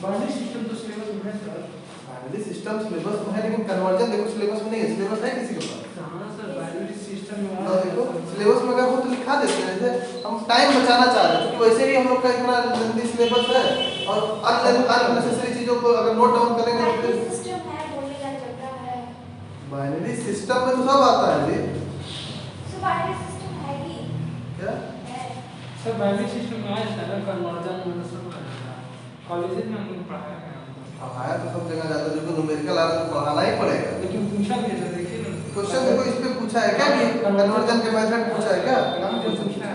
Binary system तो syllabus में है सर। बाइनरी सिस्टम सिलेबस में है, लेकिन कन्वर्जन देखो सिलेबस में नहीं है। सिलेबस है किसी के पास? हाँ सर, बाइनरी सिस्टम में तो देखो सिलेबस में अगर हो तो लिखा देते हैं। जैसे हम टाइम बचाना चाह रहे हैं, क्योंकि वैसे ही हम लोग का इतना लंबी सिलेबस है, और अननेसेसरी चीजों को अगर नोट डाउन करेंगे तो फिर सिस्टम है बोलने का चल रहा है। बाइनरी सिस्टम में तो सब आता है जी। सो बाइनरी सिस्टम है ही क्या है। सर बाइनरी सिस्टम में आया था कन्वर्जन में सब कॉलेज में हम लोग पढ़ाया है। पढ़ाया तो सब जगह जाता है, जो न्यूमेरिकल आ रहा है तो पढ़ाना ही पड़ेगा। लेकिन पूछा भी है, देखिए ना क्वेश्चन देखो इस पे पूछा है क्या कि कन्वर्जन के मेथड पूछा है क्या? पूछा है।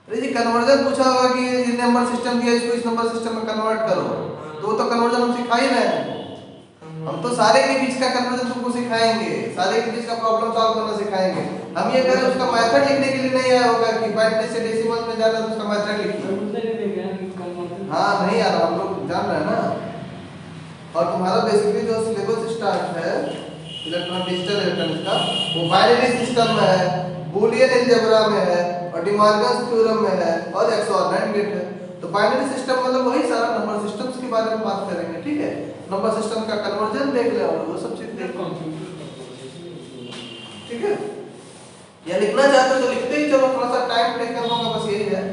अरे जी कन्वर्जन पूछा होगा कि ये नंबर सिस्टम दिया, इसको इस नंबर सिस्टम में कन्वर्ट करो, तो वो तो कन्वर्जन हम सिखा ही रहे हैं। हम तो सारे के बीच का कन्वर्जन तुमको सिखाएंगे, सारे के बीच का प्रॉब्लम सॉल्व करना सिखाएंगे। हम ये कह रहे हैं उसका मेथड लिखने के लिए नहीं आया होगा कि बाइनरी से डेसिमल में जाना तो उसका मेथड लिखिए। हाँ नहीं यार, हम लोग जान रहे हैं ना। और तुम्हारा बेसिकली जो सिलेबस स्टार्ट है इलेक्ट्रॉनिक डिजिटल इलेक्ट्रॉनिक्स का, वो बाइनरी सिस्टम में है, बूलियन अलजेब्रा में है, और डिमॉर्गन्स थ्योरम में है, और एक्सओर नाइट गेट है। तो बाइनरी सिस्टम मतलब वही सारा नंबर सिस्टम्स के बारे में बात करेंगे, ठीक है। नंबर सिस्टम का कन्वर्जन देख ले और वो सब चीज देख लो, ठीक है। या लिखना चाहते हो तो लिखते ही चलो, थोड़ा सा टाइम टेकन होगा, बस यही है।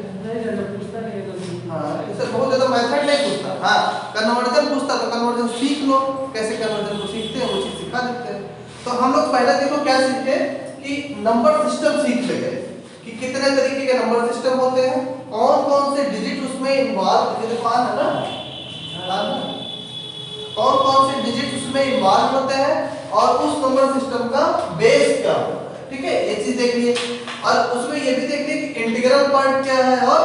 हाँ, इससे बहुत ज्यादा मेथड नहीं पूछता। हाँ, कन्वर्जन पूछता तो कन्वर्जन सीख लो, कैसे कन्वर्जन को सीखते हैं वो चीज सिखा देते हैं। तो हम लोग पहले देखो क्या सीखे कि नंबर सिस्टम सीख ले गए कि कितने तरीके के नंबर सिस्टम होते हैं, कौन-कौन से डिजिट उसमें इन्वॉल्व, ये देखो आना ना, कौन-कौन से डिजिट उसमें इन्वॉल्व होते हैं, और उस नंबर सिस्टम का बेस क्या होता है, ठीक है। ये चीज देख लिए, और उसमें ये भी देख लिए कि इंटीग्रल पार्ट क्या है और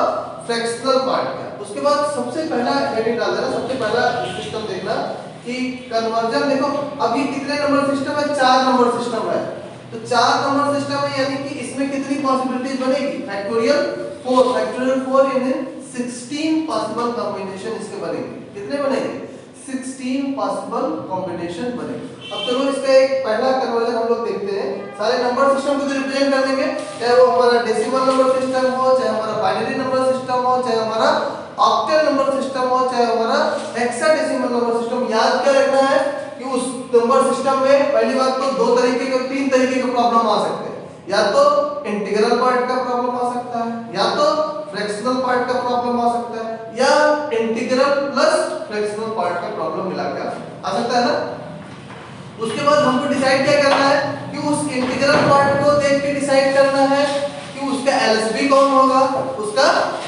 फ्रैक्शनल पार्ट क्या है। उसके बाद सबसे पहला हेडिंग डाल देना, सबसे पहला सिस्टम देखना कि कन्वर्जन। देखो अभी कितने नंबर सिस्टम है? 4 नंबर सिस्टम है। तो 4 नंबर सिस्टम है, यानी कि इसमें कितनी पॉसिबिलिटीज बनेगी? फैक्टोरियल 4, फैक्टोरियल 4 यानी 16 पॉसिबल कॉम्बिनेशन इसके बनेंगे। कितने बनेंगे? 16 पॉसिबल कॉम्बिनेशन बनेंगे। अब चलो इसका एक पहला कन्वर्जन हम लोग देखते हैं। सारे नंबर सिस्टम को रिप्रेजेंट कर देंगे, चाहे वो हमारा डेसिमल नंबर सिस्टम हो, चाहे हमारा बाइनरी नंबर सिस्टम हो, चाहे हमारा ऑक्टल नंबर सिस्टम हो, चाहे हमारा हेक्साडेसिमल नंबर सिस्टम। याद क्या रखना है कि उस नंबर सिस्टम में पहली बात तो 2 तरीके के 3 तरीके के प्रॉब्लम आ सकते हैं। या तो इंटीग्रल पार्ट का प्रॉब्लम आ सकता है, या तो फ्रैक्शनल पार्ट का प्रॉब्लम आ सकता है, या इंटीग्रल प्लस फ्रैक्शनल पार्ट का प्रॉब्लम मिलाकर आ सकता है ना। उसके बाद हमको डिसाइड क्या करना है कि उस इंटीग्रल पार्ट को देख के डिसाइड करना है कि उसका एलएसबी कौन होगा, उसका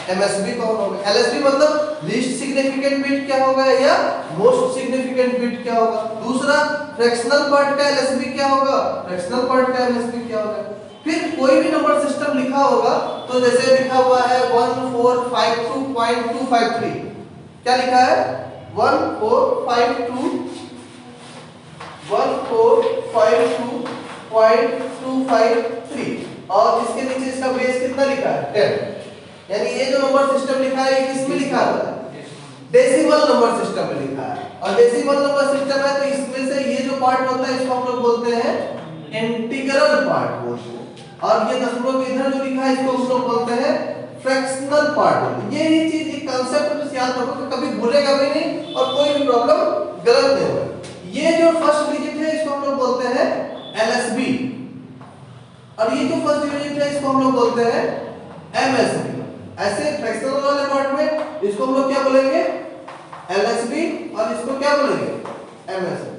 एमएसबी कौन होगा। एलएसबी मतलब लीस्ट सिग्निफिकेंट बिट क्या होगा या मोस्ट सिग्निफिकेंट बिट क्या होगा। दूसरा फ्रैक्शनल पार्ट का एलएसबी क्या होगा, फ्रैक्शनल पार्ट का एलएसबी क्या होगा। फिर कोई भी नंबर सिस्टम लिखा होगा तो जैसे लिखा हुआ है 1452.253, क्या लिखा है? 1452.253, और इसके नीचे इसका बेस कितना लिखा है? 10। यानी ये जो नंबर सिस्टम लिखा है ये किसमें लिखा हुआ है? डेसिमल नंबर सिस्टम में लिखा है। और डेसिमल नंबर सिस्टम है तो इसमें से ये जो पार्ट होता है इसको हम लोग बोलते हैं इंटीग्रल पार्ट बोलते हैं, और ये दशमलव के इधर जो लिखा है इसको हम लोग बोलते हैं फ्रैक्शनल पार्ट। ये ही चीज एक कांसेप्ट बस याद रखो कि कभी भूलेगा भी नहीं और कोई भी प्रॉब्लम गलत नहीं होगा। ये जो फर्स्ट डिजिट है इसको हम लोग बोलते हैं एलएसबी, और ये जो फर्स्ट डिजिट है इसको हम लोग बोलते हैं एमएसबी। ऐसे फ्रैक्शनल वाले पार्ट में इसको हम लोग क्या बोलेंगे? एलएसबी, और इसको क्या बोलेंगे? एमएसबी।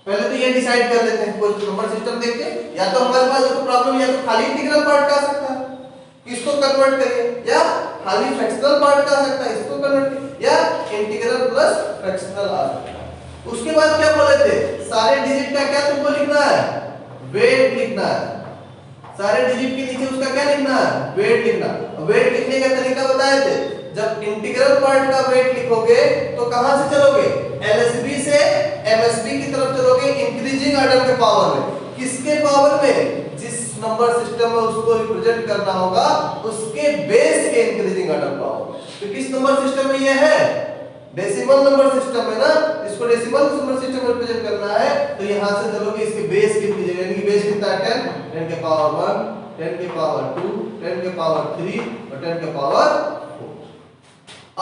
पहले तो ये डिसाइड कर लेते हैं कोई नंबर सिस्टम देख के, या तो हमारे पास जो प्रॉब्लम या तो खाली इंटीग्रल पार्ट का आ सकता है, इसको कन्वर्ट करिए, या खाली फ्रैक्शनल पार्ट का आ सकता है, इसको कन्वर्ट करिए, या इंटीग्रल प्लस फ्रैक्शनल आ सकता है। उसके बाद क्या बोले थे? सारे डिजिट का क्या तुमको लिखना है? वेट लिखना है। सारे डिजिट के नीचे उसका क्या लिखना है? वेट लिखना। वेट लिखने का तरीका बताए थे, जब इंटीग्रल पार्ट का वेट लिखोगे तो कहां से चलोगे? एलएसबी से एमएसबी की तरफ चलोगे, इंक्रीजिंग ऑर्डर के पावर में। किसके पावर में? जिस नंबर सिस्टम में उसको रिप्रेजेंट करना होगा उसके बेस के इंक्रीजिंग ऑर्डर पावर। तो किस नंबर सिस्टम में ये है? डेसिमल नंबर सिस्टम है ना, इसको डेसिमल नंबर सिस्टम में रिप्रेजेंट करना है, तो यहां से चलोगे इसके बेस कितनी जगह, यानी कि बेस कितना है? 10, 10 के पावर 1, 10 के पावर 2, 10 के पावर 3 और 10 के पावर 4।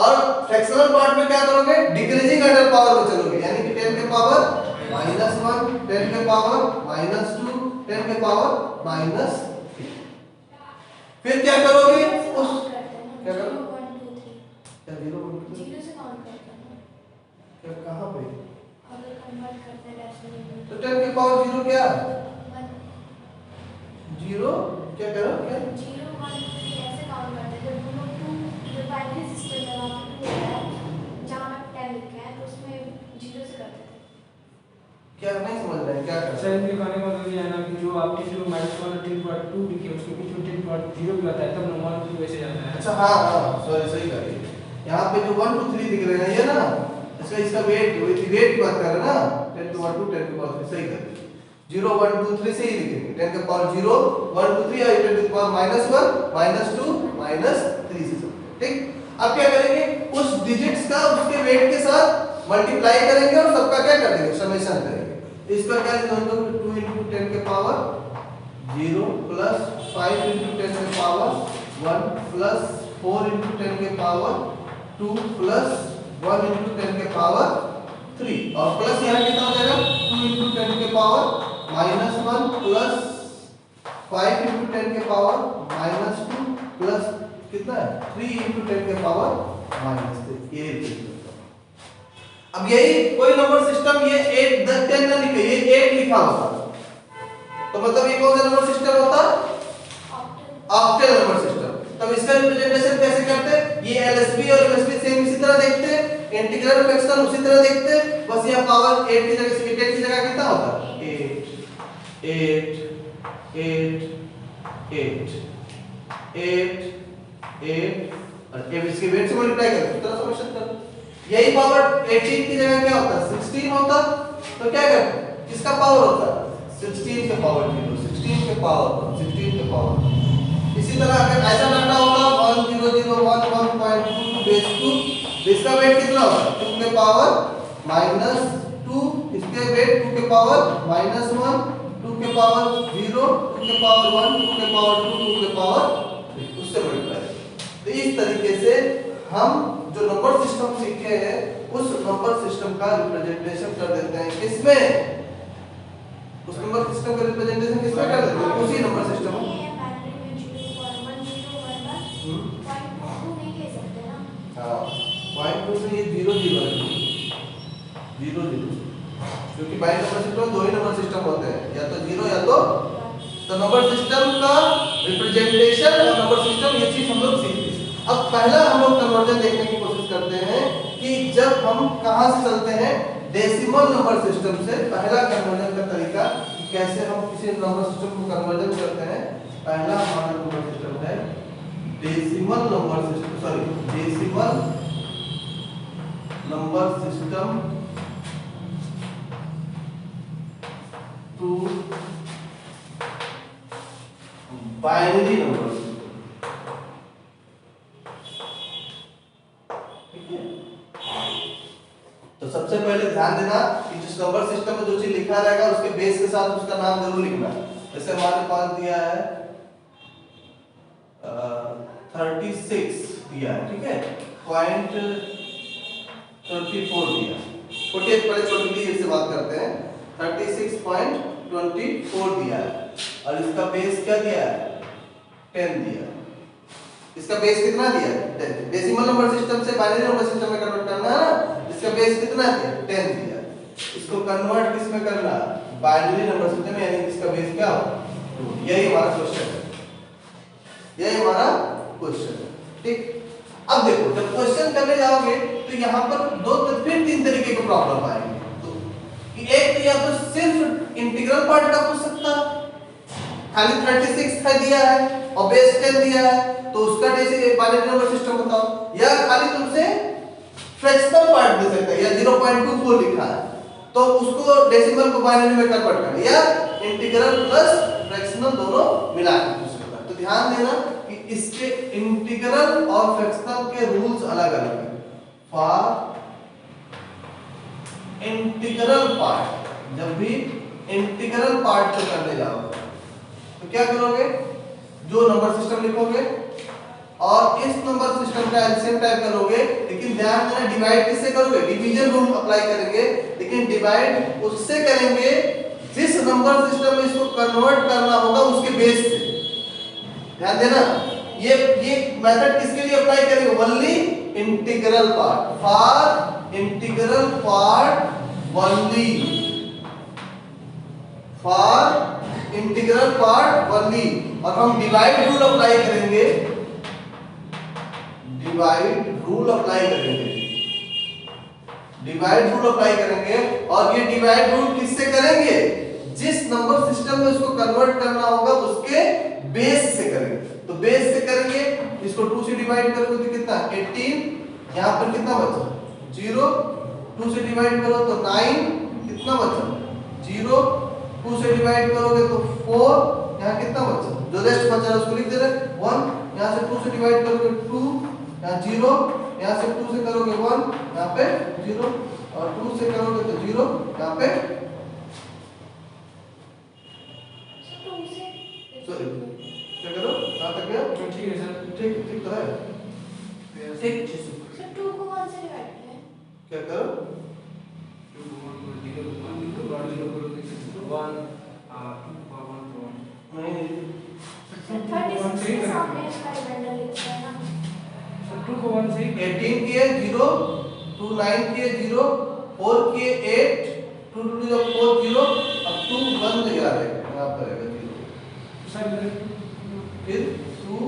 और फ्रैक्शनल पार्ट में क्या करोगे? -1 10 के पावर -2 10 के पावर -3। फिर क्या करोगे उस क्या करो 1 2 3 क्या 0 जीरो से काउंट करते हैं ना। क्या कहां पे अगर कन्वर्ट करते हैं डेसिमल तो 10 के पावर 0 क्या 1 0 क्या करो क्या 0 1 2 3 ऐसे काउंट करते हैं। जब हम लोग 2 जो बाइनरी सिस्टम है वहाँ पे 2 होता है जहाँ पे 10 लिखे हैं तो उसमें जीरो से करते थे। क्या नहीं समझ रहे हैं क्या कर सर इनके कहने का मतलब ये है ना कि जो आपके जो -1 और 10.2 लिखे उसके बीच में 10.0 भी आता है तब नंबर 2 वैसे जाता है। अच्छा हाँ सॉरी सही करिए यहाँ पे जो 1 2 3 दिख रहे हैं ये ना इसका वेट की बात कर रहे हैं ना 10 to 1 to 10 के पावर सही करिए 0 1 2 3 से ही लिखेंगे 10 के पावर 0 1 2 3 और 10 के पावर -1 -2 -3 से ठीक। अब क्या करेंगे उस डिजिट्स का उसके वेट के साथ मल्टीप्लाई करेंगे और सबका क्या कर देंगे समेशन करेंगे। इसका क्या लिखेंगे 2 into 10 के पावर 0 प्लस 5 into 10 के पावर 1 प्लस 4 into 10 के पावर 2 प्लस 1 into 10 के पावर 3 और प्लस यहाँ कितना हो जाएगा 2 into 10 के पावर -1 प्लस 5 into 10 के पावर -2 प्लस कितना है 3 into 10 के पावर -3 ये अब यही कोई नंबर सिस्टम ये 8 10 10 ना लिखे ये 8 लिखा होता तो मतलब ये कौन सा नंबर सिस्टम होता ऑक्टल नंबर सिस्टम। तब इसका रिप्रेजेंटेशन कैसे करते ये एलएसबी और एमएसबी सेम इसी तरह देखते इंटीग्रल फ्रैक्शन उसी तरह देखते बस यहाँ पावर 8 की जगह 8 की जगह कितना होता 8 8 8 8 8 और जब इसके वेट से मल्टीप्लाई करें तो तरह समेशन कर यही पावर 18 की जगह क्या होता 16 होता तो क्या करते किसका पावर होता 16 के पावर 0 16 के पावर 16 के पावर। इसी तरह अगर ऐसा डाटा होता 1001 बेस 2 इसका वेट कितना होगा 2 के पावर -2 इसके वेट 2 के पावर -1 2 के पावर 0 2 के पावर 1 2 के पावर 2 2 के पावर 3 उससे मल्टीप्लाई। तो इस तरीके से हम जो नंबर सिस्टम सीखे हैं उस नंबर सिस्टम का रिप्रेजेंटेशन कर देते हैं किसमें उस नंबर सिस्टम का रिप्रेजेंटेशन किसमें कर देते हैं उसी नंबर सिस्टम में हां पॉइंट 2 से ये 0 0 है 0 0 क्योंकि बाइनरी नंबर सिस्टम दो ही नंबर सिस्टम होते हैं या तो 0 या तो नंबर सिस्टम का रिप्रेजेंटेशन और नंबर सिस्टम ये चीज हम लोग सीखते हैं। अब पहला हम लोग कन्वर्जन देखने की कोशिश करते हैं कि जब हम कहां से चलते हैं डेसिमल नंबर सिस्टम से पहला कन्वर्जन का तरीका कि कैसे हम किसी नंबर सिस्टम को कन्वर्जन करते हैं। पहला हमारा नंबर सिस्टम है decimal number system sorry decimal number system to binary number system तो सबसे पहले ध्यान देना कि जिस नंबर सिस्टम में जो चीज लिखा रहेगा उसके बेस के साथ उसका नाम जरूर लिखना। जैसे हमारे पास दिया है 36 दिया है ठीक है पॉइंट 24 दिया 48 पहले छोटी ली से बात करते हैं 36.24 दिया है और इसका बेस क्या दिया है 10 दिया। इसका बेस कितना दिया है डेसिमल नंबर सिस्टम से बाइनरी नंबर सिस्टम में कन्वर्ट करना है ना इसका बेस कितना दिया 10 दिया। इसको कन्वर्ट किस में करना बाइनरी नंबर सिस्टम यानी इसका बेस क्या हो यही हमारा क्वेश्चन है यही हमारा क्वेश्चन है ठीक। अब देखो जब क्वेश्चन करने जाओगे तो यहाँ पर दो फिर तीन तरीके के प्रॉब्लम आएंगे तो कि एक तो या तो सिर्फ इंटीग्रल पार्ट का पूछ सकता खाली 36 का दिया है और बेस 10 दिया है तो उसका बाइनरी नंबर सिस्टम बताओ या खाली तुमसे फ्रैक्शनल पार्ट दे सकता है या 0.24 लिखा है तो उसको डेसिमल को बाइनरी में कन्वर्ट करना या इंटीग्रल प्लस फ्रैक्शनल दोनों मिला के पूछ सकता है। तो ध्यान देना कि इसके इंटीग्रल और फ्रैक्शनल के रूल्स अलग अलग हैं। फॉर इंटीग्रल पार्ट जब भी इंटीग्रल पार्ट को करने जाओगे तो क्या करोगे जो नंबर सिस्टम लिखोगे और इस नंबर सिस्टम का एलसीएम टाइप करोगे, लेकिन ध्यान देना डिवाइड किससे करोगे, डिवीजन रूल अप्लाई करेंगे, लेकिन डिवाइड उससे करेंगे जिस नंबर सिस्टम में इसको कन्वर्ट करना होगा उसके बेस से। ध्यान देना, ये मेथड किसके लिए अप्लाई करेंगे, only integral part, for integral part only, for integral part only. और हम डिवाइड रूल अप्लाई करेंगे, डिवाइड रूल अप्लाई करेंगे, डिवाइड रूल अप्लाई करेंगे। और ये डिवाइड रूल किससे करेंगे, जिस नंबर सिस्टम में उसको कन्वर्ट करना होगा उसके बेस से करेंगे। तो बेस से करेंगे, इसको 2 से डिवाइड करोगे तो कितना 18, यहां पर कितना बचा 0, 2 से डिवाइड करो तो 9, कितना बचा 0, 2 से डिवाइड करोगे तो 4, यहां कितना बचा, जो रेस्ट बचा है उसको लिख दे रहे 1, यहां से 2 से डिवाइड करोगे 2, यहाँ 0, यहाँ से 2 से करोगे 1, यहाँ पे 0, और 2 से करोगे तो 0, यहाँ पे सॉरी क्या करो, कहाँ तक गया, ठीक है सर, ठीक तो है, ठीक सर 2 को 1 से डिवाइड करें, क्या करो 2 को 1 को 0 करोगे 1 नहीं, सर 36 के सामने इसका रिमाइंडर लिखते हैं ना, सर 2 को 1 से 18 किए 0, 2 9 किए 0, 4 किए 8, 2 2 जो 4 0, अब 2 1 लगा रहे यहाँ पर रहेगा 0, सर फिर 2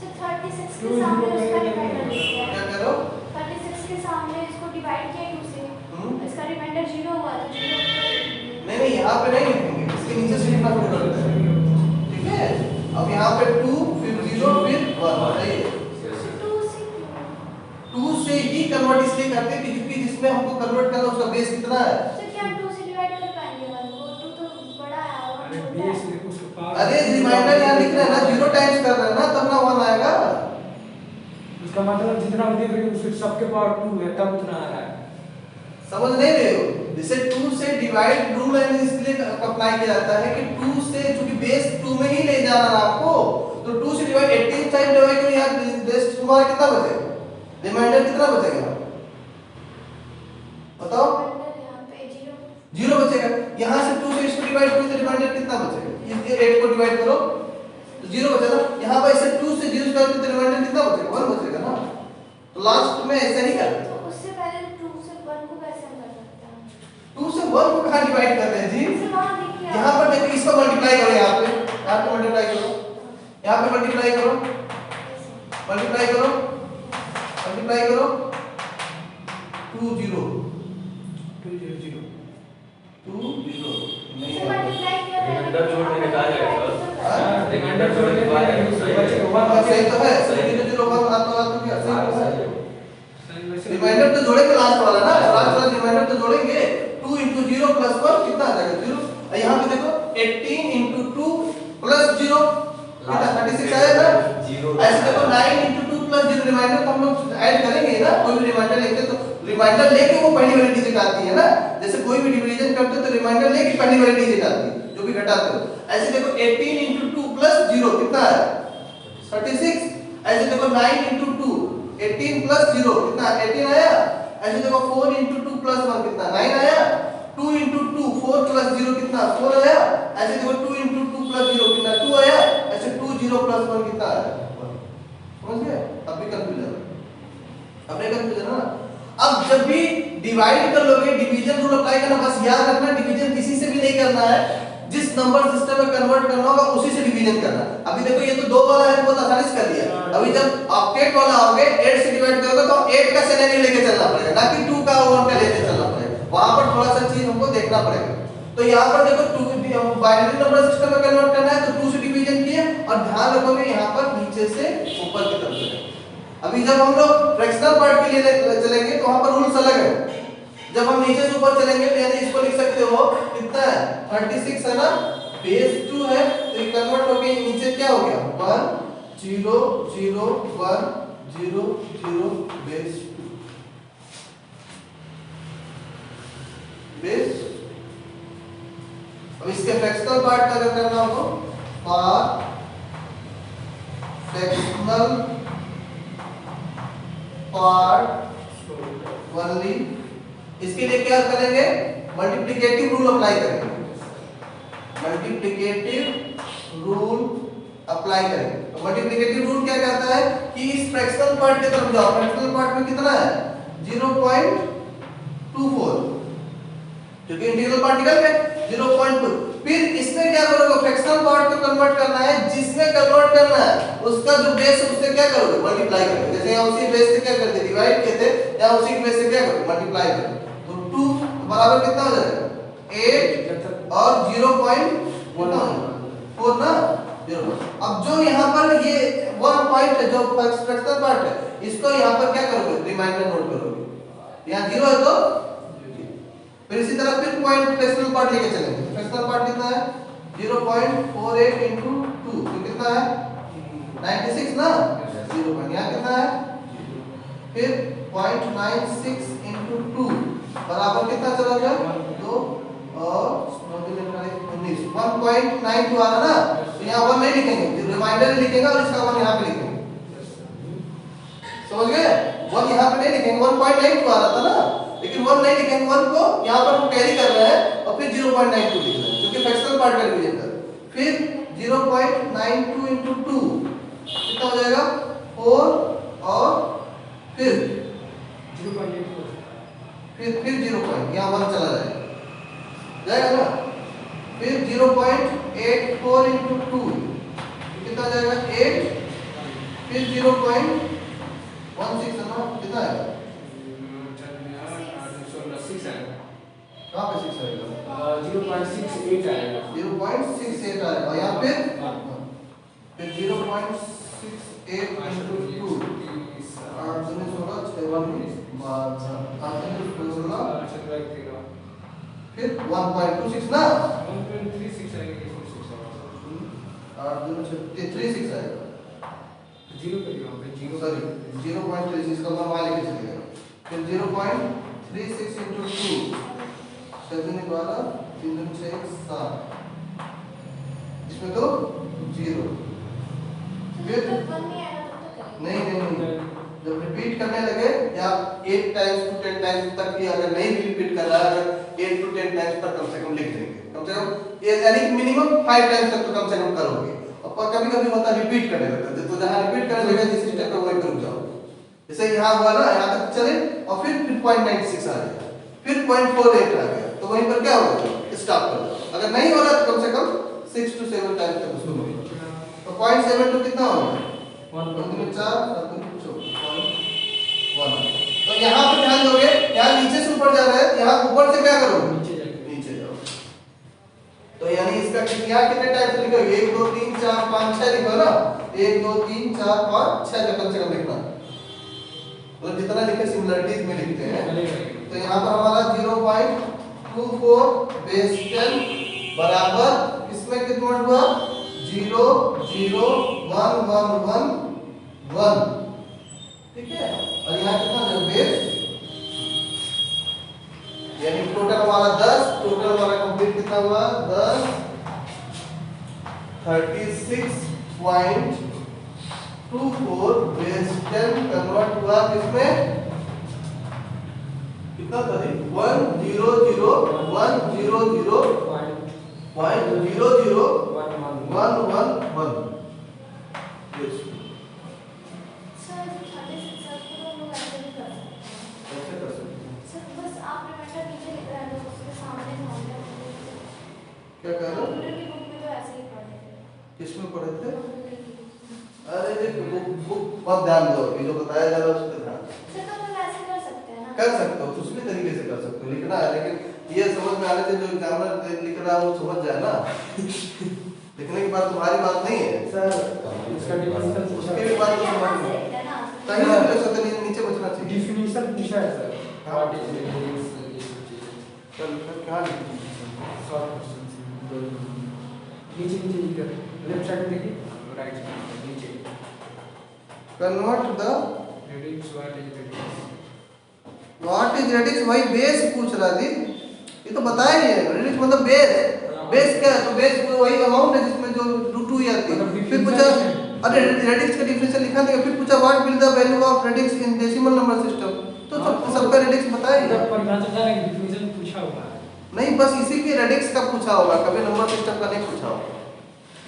सर 36 के सामने उसका रिमाइंडर लिखते हैं, क्या करो 36 के सामने इसको डिवाइड किया 2 से, इसका रिमाइंडर 0 हुआ तो 0 नहीं यहाँ पे नहीं लिखेंगे, इसके नीचे से लिखना शुरू कर देते हैं, ठीक है। अब यहाँ पे 2 फिर 0 फिर 1 बताइए, 2 से ही कन्वर्ट इसलिए करते हैं क्योंकि जिसमें हमको कन्वर्ट करना उसका बेस कितना है, सर क्या 2 से डिवाइड कर पाएंगे 1 को, 2 तो बड़ा है और अरे छोटा बेस है, देखो उसका पावर, अरे रिमाइंडर यहाँ लिख रहे हैं ना, 0 टाइम्स कर रहे हैं ना, तब ना 1 आएगा, उसका मतलब जितना हम देख रहे हैं उसके सबके पावर 2 है तब उतना आ रहा है, समझ नहीं रहे हो। जैसे 2 से डिवाइड रूल इसलिए अप्लाई किया जाता है कि 2 से, चूंकि बेस 2 में ही ले जाना है आपको, तो 2 से डिवाइड 18 टाइम डिवाइड करो, यहाँ बेस तुम्हारा कितना बचेगा, रिमाइंडर कितना बचेगा बताओ, रिमाइंडर यहाँ पे 0 0 बचेगा। यहाँ से 2 से इसको डिवाइड करो तो रिमाइंडर कितना बचेगा, ये 8 को डिवाइड करो तो 0 बचेगा। यहाँ पर ऐसे 2 से 0 डिवाइड करो तो रिमाइंडर कितना बचेगा 1 बचेगा ना, तो लास्ट में ऐसा ही करते हैं। तो उससे पहले 2 से 1 को कैसे हम कर सकते हैं, 2 से 1 को कहाँ डिवाइड कर रहे हैं जी, सर वहाँ लिखिए यहाँ पर देखो, इसको मल्टीप्लाई करो, यहाँ पे मल्टीप्लाई करो, यहाँ पे मल्टीप्लाई करो, मल्टीप्लाई करो, मल्टीप्लाई करो 2 0 2 0 0 2 0 नहीं सर मल्टीप्लाई किया रिमाइंडर जोड़ के निकाल जाएगा, हाँ? रिमाइंडर जोड़ के बचेगा हाँ, 1 सही तो है, 0 0 1 आता क्या सही तो है, सही वैसे रिमाइंडर तो जोड़ेंगे लास्ट वाला ना, लास्ट वाला रिमाइंडर तो जोड़ेंगे, 2 into 0 plus 1 कितना आ जाएगा 0, और यहाँ पे देखो 18 into 2 plus 0 कितना 36 आएगा, ऐसे देखो 9 into 2 plus 0 रिमाइंडर तो हम लोग ऐड करेंगे ना, कोई भी रिमाइंडर लेते तो रिमाइंडर लेके वो पहली वाली डिजिट आती है ना, जैसे कोई भी डिवीजन करते हो तो रिमाइंडर लेके पहली वाली डिजिट आती है जो भी घटाते हो, ऐसे देखो 18 into 2 plus 0 कितना है 36, ऐसे देखो 9 into 2 18 plus 0 कितना 18 आया, ऐसे देखो 4 into 2 plus 1 कितना 9 आया, 2 into 2 4 plus 0 कितना 4 आया, ऐसे देखो 2 into 2 plus 0 कितना 2 आया, ऐसे 2 0 plus 1 कितना आया, समझ गए, अब भी कंफ्यूजन, अब नहीं कंफ्यूजन है ना। अब जब भी डिवाइड कर लोगे डिवीजन रूल अप्लाई करना, बस याद रखना डिवीजन किसी से भी नहीं करना है, जिस नंबर सिस्टम में कन्वर्ट करना होगा उसी से डिवीजन करना। अभी देखो ये तो 2 वाला है, बहुत आसानी से कर दिया, अभी जब ऑक्टेट वाला आओगे 8 से डिवाइड करोगे तो 8 का सिनेरियो लेके चलना पड़ेगा, ना कि 2 का और 1 का लेके चलना पड़ेगा, वहां पर थोड़ा सा चीज हमको देखना पड़ेगा। तो यहाँ पर देखो 2 बाइनरी नंबर सिस्टम में कन्वर्ट करना है तो 2 से डिवीजन किए, और ध्यान रखोगे यहाँ पर नीचे से ऊपर की तरफ चलेंगे। अभी जब हम लोग फ्रैक्शनल पार्ट के लिए चलेंगे तो वहां पर रूल्स अलग है, जब हम नीचे से ऊपर चलेंगे तो यानी इसको लिख सकते हो कितना है 36 है ना, बेस 2 है तो ये कन्वर्ट होके नीचे क्या हो गया 1 0 0 1 0 0 बेस 2 बेस। अब इसके फ्रैक्शनल पार्ट का अगर करना हो तो फ्रैक्शनल पार्ट ओनली। इसके लिए क्या करेंगे, मल्टीप्लिकेटिव रूल अप्लाई करेंगे, मल्टीप्लिकेटिव रूल अप्लाई करेंगे। तो मल्टीप्लिकेटिव रूल क्या कहता है कि इस फ्रैक्शनल पार्ट की तरफ जाओ, फ्रैक्शनल पार्ट में कितना है 0.24, क्योंकि इंटीग्रल पार्ट निकल गए 0.2। फिर इसमें क्या करोगे, फ्रैक्शनल पार्ट को कन्वर्ट करना है, जिसमें कन्वर्ट करना है उसका जो बेस है उससे क्या करोगे, मल्टीप्लाई करोगे। जैसे यहाँ उसी बेस से क्या करते, डिवाइड किए थे, यहाँ उसी के बेस से क्या करोगे, मल्टीप्लाई करोगे। तो 2 बराबर कितना हो जाएगा 8 और 0.4 ना 0। अब जो यहाँ पर ये 1 पॉइंट है जो फ्रैक्शनल पार्ट है, इसको यहाँ पर क्या करोगे, रिमाइंडर नोट करोगे, यहाँ 0 है तो फिर इसी तरह फिर पॉइंट फ्रैक्शनल पार्ट लेके चलेंगे। फ्रैक्शनल पार्ट कितना है 0.48 into 2, तो कितना है 96 ना, 0 पॉइंट यहाँ कितना है, फिर 0.96 into 2 बराबर कितना चला गया 2 और 19 1.92 आ रहा ना, तो यहाँ 1 नहीं लिखेंगे, रिमाइंडर लिखेंगे और इसका 1 यहाँ पे लिखेंगे, समझ गए। 1 यहाँ पे नहीं लिखेंगे, 1.92 आ रहा था ना, लेकिन 1 नहीं लिखेंगे, 1 को यहाँ पर हम कैरी कर रहे हैं और फिर 0.92 लिख रहे हैं क्योंकि फ्रैक्शनल पार्ट का डिवीजन कर। फिर 0.92 into 2 कितना हो जाएगा 4 और फिर 0.84, फिर 0 पॉइंट यहाँ 1 चला जाएगा ना, फिर 0.84 into 2 कितना हो जाएगा 8, फिर 0.16 है ना, कितना है कहाँ पे 6 आएगा 0.68 आएगा, 0.68 आएगा और यहाँ पे फिर 0.68 into 2 8 दूनी 16 6 फिर 1.26 ना 1.36 आएगा, 8 दूनी 36 आएगा, 0 पे वहाँ पे 0 सॉरी 0.36 का 1 वाले के चलेगा, फिर 0.36 into 2 7 12 3 6 7, इसमें तो 0, फिर नहीं जब रिपीट करने लगे या 8 टाइम्स to 10 टाइम्स तक भी अगर नहीं भी रिपीट कर रहा है, अगर 8 to 10 टाइम्स पर कम से कम लिख देंगे, कम से कम ये यानी मिनिमम 5 टाइम्स तक तो कम से कम करोगे। और कभी कभी होता है रिपीट करने लगता है, तो जहां रिपीट करने लगे जिस स्टेप पे वहीं रुक जाओ, जैसे यहाँ हुआ ना, यहाँ तक चले और फिर 0.96 आ गया, फिर 0.48 आ गया, तो वहीं पर क्या होगा स्टॉप कर दो। अगर नहीं हो रहा तो कम से कम 6 to 7 टाइम्स तक उसको लो। तो 0.72 कितना होगा 1 2 4 7 1। तो यहाँ पे ध्यान दोगे, यहाँ नीचे से ऊपर जा रहा है, यहाँ ऊपर से क्या करोगे नीचे जाओ। तो यानी इसका यहाँ कितने टाइप से लिखोगे 1 2 3 4 5 6 लिखो ना, 1 2 3 4 5 6 कम से कम लिखना, तो जितना लिखे सिमिलरिटीज में लिखते हैं। तो यहाँ पर हमारा 0.24 बेस 10 बराबर इसमें कितना हुआ 0 0 1 1 1 1, ठीक है। और यहाँ कितना है बेस, यानी टोटल हमारा 10, टोटल हमारा कंप्लीट कितना हुआ 10 36.24 बेस 10 कन्वर्ट हुआ किसमें कितना था जी 100.00111 क्या कह रहे हो किसमें पढ़े थे? अरे देखो बुक बहुत ध्यान दो, ये जो बताया जा रहा है उस पर ध्यान कर सकते हो, दूसरे तरीके से कर सकते हो, लिखना है लेकिन ये समझ में आने से जो एग्जामिनर लिख रहा है वो समझ जाए ना। लिखने की बात तुम्हारी बात नहीं है सर, इसका डिफिनेशन उसकी भी बात तो समझ में कहीं से भी सकते नहीं, नीचे बचना चाहिए। डिफिनेशन पूछा है सर, व्हाट इज रेडियस, चल फिर कहां लिखी शॉर्ट क्वेश्चन नीचे नीचे लिख, लेफ्ट साइड में देखिए, राइट साइड नीचे convert the radius, what is radix, वही बेस पूछ रहा थी, ये तो बताया ही है। रेडिक्स मतलब बेस, बेस क्या है, तो बेस वही अमाउंट है जिसमें जो √2 आती है। फिर पूछा अरे रेडिक्स का डिफरेंशियल लिखा देगा, फिर पूछा what will the value of radix in decimal number system, तो सबका रेडिक्स बताएगा। परिभाषा का डिफिनेशन पूछा होगा नहीं, बस इसी के रेडिक्स का पूछा होगा, कभी नंबर सिस्टम का नहीं पूछा होगा।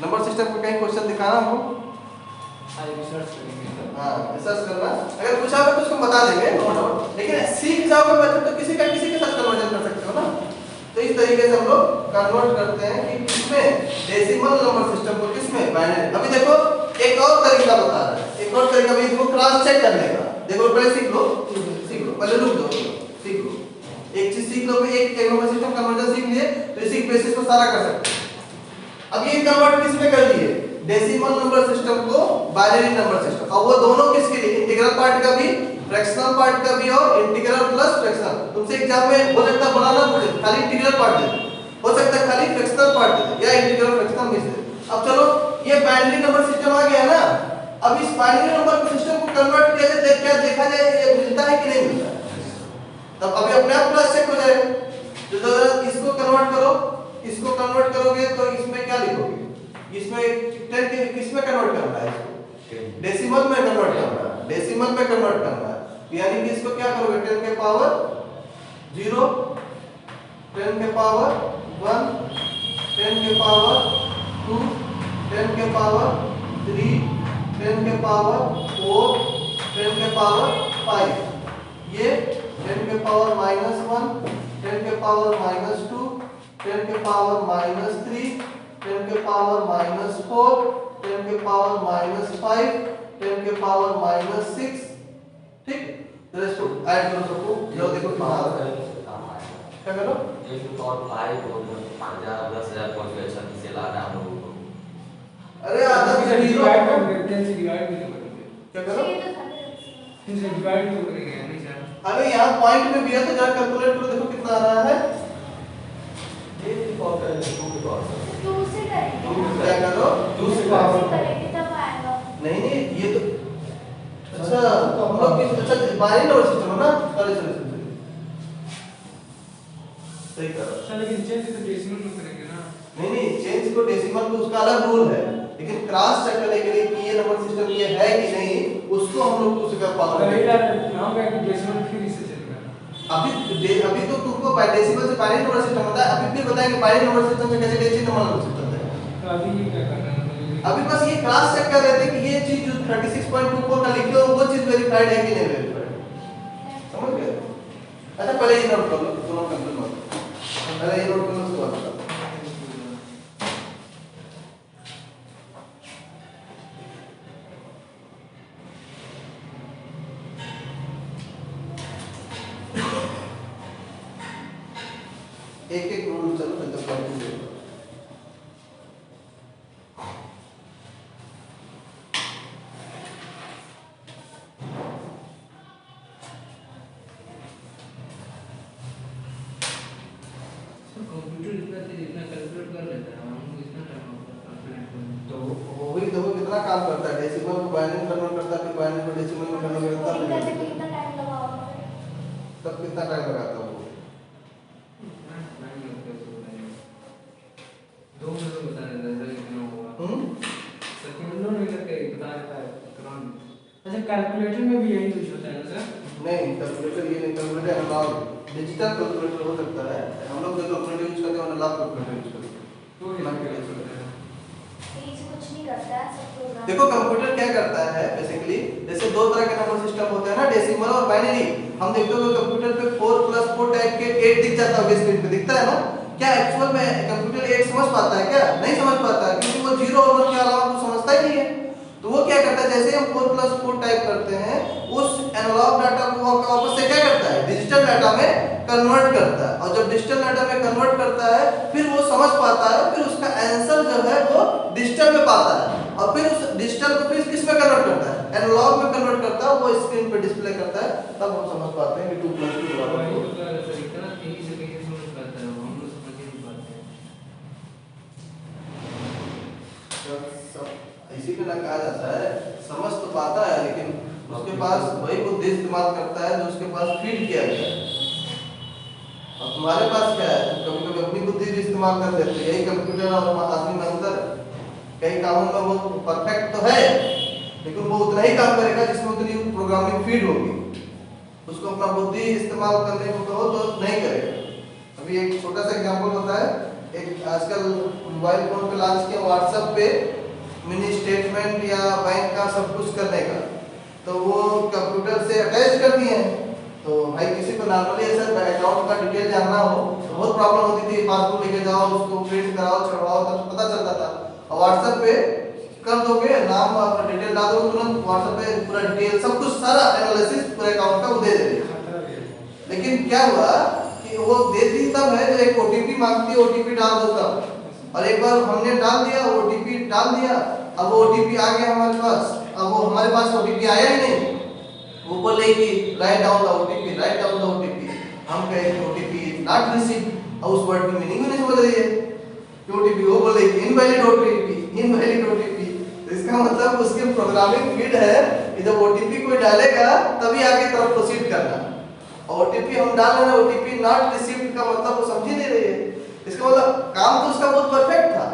नंबर सिस्टम का कहीं क्वेश्चन दिखाना हो, आज रिसर्च करेंगे। हाँ रिसर्च करना, अगर पूछा होगा तो उसको बता देंगे, नो डाउट, लेकिन सीख जाओगे मेथड तो किसी के साथ कन्वर्जन कर सकते हो ना। तो इस तरीके से हम लोग कन्वर्ट करते हैं कि किसमें डेसिमल नंबर सिस्टम को, किसमें बाइनरी। अभी देखो एक और तरीका बता रहा है, एक और तरीका भी इसको क्रॉस चेक करने का। देखो पहले सीख लो, पहले रुक दो, सीख लो एक चीज सीख लो, एक नंबर सिस्टम कन्वर्जन सीख लिए तो इसी बेसिस पर सारा कर सकते हैं। अब ये कन्वर्ट किसमें कर लिए, डेसिमल नंबर सिस्टम को बाइनरी नंबर सिस्टम। अब वो दोनों किसके लिए, इंटीग्रल पार्ट का भी, फ्रैक्शनल पार्ट का भी, और इंटीग्रल प्लस फ्रैक्शनल। तुमसे एग्जाम में हो सकता है बनाना पड़े, खाली इंटीग्रल पार्ट दे, हो सकता है खाली फ्रैक्शनल पार्ट दे या इंटीग्रल फ्रैक्शनल मिस दे। अब चलो ये बाइनरी नंबर सिस्टम आ गया ना, अब इस बाइनरी नंबर सिस्टम को कन्वर्ट किया जाए, क्या देखा जाए ये मिलता है कि नहीं मिलता है। तब अभी अपने आप क्लास चेक हो जाएगा। तो इसको कन्वर्ट करो, इसको कन्वर्ट करोगे तो इसमें क्या लिखोगे, इसमें 10 के किसमें कन्वर्ट करना है, इसको डेसिमल में कन्वर्ट करना है, डेसिमल में कन्वर्ट करना है। यानी कि इसको क्या करोगे, 10 के पावर 0, 10 के पावर 1, 10 के पावर 2, 10 के पावर 3, 10 के पावर 4, 10 के पावर 5, ये 10 के पावर -1, 10 के पावर -2, 10 के पावर -3, 10 के पावर -4, 10 के पावर -5, 10 के पावर -6, ठीक। रेस्ट ऐड करो सबको, जो देखो कितना आ रहा है, क्या करो, एक तो और 5 और 5000 10000 पहुंच गए, 36 से लाना हम लोगों को। अरे आधा से डिवाइड करेंगे, 10 से डिवाइड भी करेंगे, क्या करो, ये तो था 10 से डिवाइड भी करेंगे नहीं सर। अरे यहाँ पॉइंट में भी है तो जरा कैलकुलेट करो, देखो कितना आ रहा है। ये और करेंगे 2 के पावर से 2 से करेंगे, क्या करो, 2 से 2 पावर से करेंगे तब आएगा। नहीं नहीं ये तो अच्छा, तो हम लोग अच्छा बाइनरी नंबर सिस्टम है ना, सॉरी सॉरी सॉरी, सही करो। सर लेकिन चेंज तो डेसिमल में करेंगे ना। नहीं नहीं चेंज को डेसिमल को उसका अलग रूल है, लेकिन क्रॉस चेक करने के लिए कि ये नंबर सिस्टम ये है कि नहीं, उसको हम लोग उसका फॉलो अगर करेंगे। नाम का कि डेसिमल फिर इससे चलेगा। अभी तो तुमको डेसिमल से बाइनरी नंबर सिस्टम होता है, अभी फिर बताएंगे बाइनरी नंबर सिस्टम से कैसे डेसिमल नंबर सिस्टम है। तो अभी ये क्या करना है, अभी बस ये क्रॉस चेक कर रहे थे कि ये चीज जो 36.24 का लिखे हो वो चीज वेरीफाइड है कि नहीं वेरीफाइड, समझ गए। अच्छा पहले ये नोट कर लो, दोनों कंप्लीट मत, पहले ये नोट कर लो उसके बाद बताओ। एक एक रूल चलो फिर तक कंप्लीट हो। कंप्यूटर इतना तेज इतना कैलकुलेट कर लेता है, हमको इतना टाइम लगता है कैलकुलेट करने में। तो वही देखो कितना काम करता है, डेसिमल को बाइनरी कन्वर्ट करता है, फिर बाइनरी को डेसिमल में कन्वर्ट करता है, इनका से कितना टाइम लगा होगा फिर? तब कितना टाइम लगाता है वो। टाइम लगता है तो बताइए, 2 मिनट में बता देता है कितना होगा। सेकंडों में करके बता देता है तुरंत। अच्छा कैलकुलेटर में भी यही यूज होता है ना सर? नहीं कैलकुलेटर ये नहीं, कैलकुलेटर एनालॉग डिजिटल कैलकुलेटर हो सकता है, हम लोग जो कैलकुलेटर यूज करते हैं वो एनालॉग कैलकुलेटर यूज करते हैं। तो ये कैलकुलेटर है। ये से कुछ नहीं करता है, सब प्रोग्राम। देखो कंप्यूटर क्या करता है बेसिकली, जैसे दो तरह के नंबर सिस्टम होते हैं ना, डेसिमल और बाइनरी। हम देखते हो कंप्यूटर पे 4+4 टाइप के 8 दिख जाता होगा, स्क्रीन पे दिखता है ना। क्या एक्चुअल में कंप्यूटर 8 समझ पाता है क्या? नहीं समझ पाता, क्योंकि वो 0 और 1 के अलावा कुछ समझता ही नहीं है। तो वो क्या करता है, जैसे हम 4+4 टाइप करते हैं, उस एनालॉग डाटा को वापस से क्या करता है, डिजिटल डाटा में कन्वर्ट करता है। और जब डिजिटल डाटा में कन्वर्ट करता है, फिर वो समझ पाता है, फिर उसका आंसर जो है वो डिजिटल में पाता है, और फिर उस डिजिटल को फिर किस में कन्वर्ट करता है, एनालॉग में कन्वर्ट करता है, वो स्क्रीन पे डिस्प्ले करता है, तब हम समझ पाते हैं कि 2+2 बराबर 4। वही तो सर इतना तेजी से कैसे समझ पाता है, हम लोग समझ ही नहीं पाते हैं। इसी पे ना कहा जाता है, समझ तो पाता है लेकिन उसके पास वही बुद्धि इस्तेमाल करता है जो उसके पास फीड किया गया है। और तुम्हारे पास क्या है, कभी कभी अपनी बुद्धि भी इस्तेमाल कर लेते हैं, यही कंप्यूटर और आदमी में अंतर है। कई कामों में वो परफेक्ट तो है, लेकिन वो उतना ही काम करेगा जिसमें उतनी प्रोग्रामिंग फीड होगी। उसको अपना बुद्धि इस्तेमाल करने को कहो तो नहीं करेगा। अभी एक छोटा सा एग्जांपल होता है, एक आजकल मोबाइल फोन पे लॉन्च किया व्हाट्सएप पे मिनी स्टेटमेंट या बैंक का सब कुछ करने का, तो वो कंप्यूटर से अटैच कर दिए हैं। तो भाई किसी को नॉर्मली ऐसा अकाउंट का डिटेल जानना हो तो बहुत प्रॉब्लम होती थी, पासबुक लेके जाओ, उसको प्रिंट कराओ, छपवाओ, तब पता चलता था। और व्हाट्सएप पे कर दोगे, नाम और डिटेल डाल दोगे, तुरंत व्हाट्सएप पे पूरा डिटेल सब कुछ सारा एनालिसिस पूरे अकाउंट का वो दे देगा। लेकिन क्या हुआ कि वो देती तब है जब एक ओटीपी मांगती है, ओटीपी डाल दो तब। और एक बार हमने डाल दिया, ओटीपी डाल दिया, अब वो ओटीपी आ गया हमारे पास, अब वो हमारे पास ओटीपी आया ही नहीं। वो बोले कि write down the OTP, write down the OTP. हम कहे कि ओटीपी नॉट रिसीव, और उस वर्ड की मीनिंग भी नहीं समझ रही है कि ओटीपी, वो बोले कि इनवैलिड ओटीपी, इनवैलिड ओटीपी। तो इसका मतलब उसकी प्रोग्रामिंग फीड है कि जब ओटीपी कोई डालेगा तभी आगे तरफ प्रोसीड करना। और ओटीपी हम डाल रहे हैं, ओटीपी नॉट रिसीव्ड का मतलब वो समझ ही नहीं रही है। इसका मतलब काम तो उसका बहुत परफेक्ट था,